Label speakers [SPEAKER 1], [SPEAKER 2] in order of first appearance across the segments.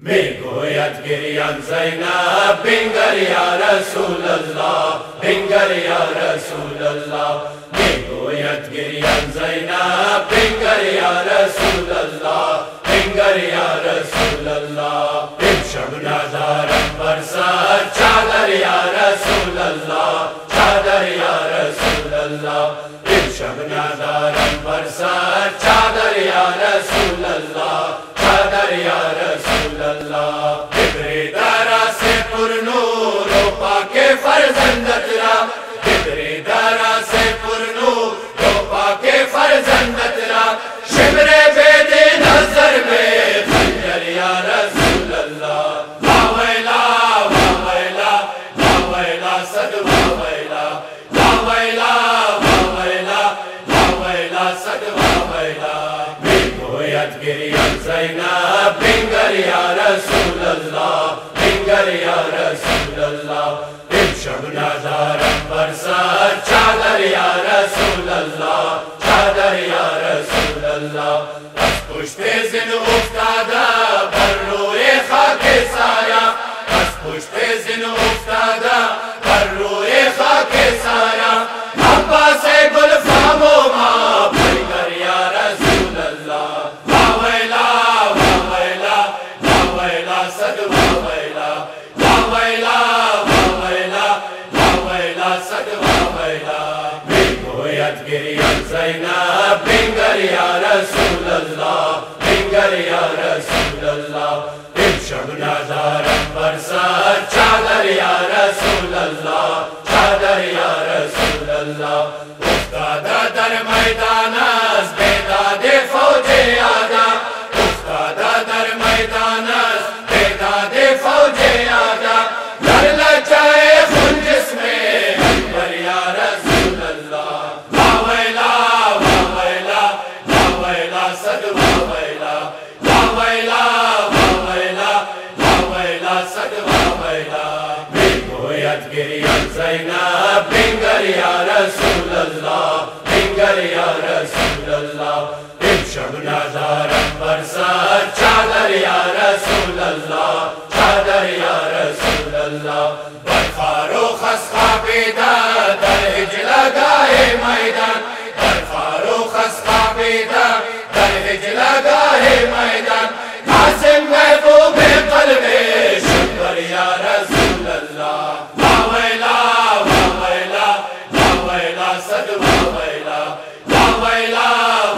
[SPEAKER 1] میگوید گریان زینب بنگر یا رسول الله، بنگر یا رسول الله. میگوید گریان زینب بنگر یا رسول الله، بنگر یا رسول الله. امشب ندارم بر سر چادر یا رسول الله، چادر یا رسول الله. امشب ندارم بر سر چادر یا رسول الله، چادر یا رسول الله. ببری دراس پر نور و پاک فرزندت را، ببری دراس پر نور و پاک فرزندت را. شمر بید نظر میں خنجر یا رسول اللہ. واویلا واویلا واویلا صد واویلا، واویلا واویلا واویلا صد واویلا. میگوید گریان زینب بنگر یا رسول الله، بنگر یا رسول الله. امشب ندارم بر سر چادر یا رسول الله، چادر یا رسول الله. از پشت زن افتاده بر روی خاک سایه، از پشت زن افتاده بر روی خاک سایه. عباس گل فام و ما بنگر یا رسول الله. واویلا واویلا واویلا صد واویلا، واویلا واویلا واویلا صد واویلا. میگوید گریان زینب بنگر یا رسول الله، بنگر یا رسول الله. امشب ندارم بر سر چادر یا رسول الله، چادر یا رسول الله. افتاده در میدان از بیداد فوج یادا، افتاده در میدان از بیداد فوج یادا. در لجای خون جسم اکبر یا رسول الله. واویلا واویلا واویلا صد واویلا، واویلا واویلا واویلا صد واویلا. میگوید گریان زینب بنگر یا رسول الله، بنگر یا رسول الله. امشب ندارم بر سر چادر یا رسول الله، چادر یا رسول الله. بر فاروق از خوابیده در هجلگاه میدان، بر فاروق از خوابیده در هجلگاه میدان. قاسم محبوب قلب شکر یا رسول الله. واویلا واویلا واویلا صد واویلا، واویلا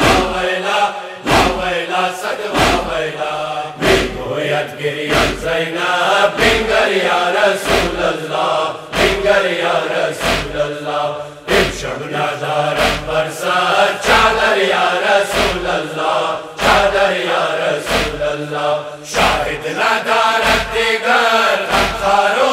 [SPEAKER 1] واویلا واویلا صد واویلا. میگوید گریان زینب بنگر یا رسول الله، بنگر یا رسول الله. امشب ندارم بر سر چادر یا رسول الله، چادر یا رسول الله. شاهد ندارد دیگر غمخوار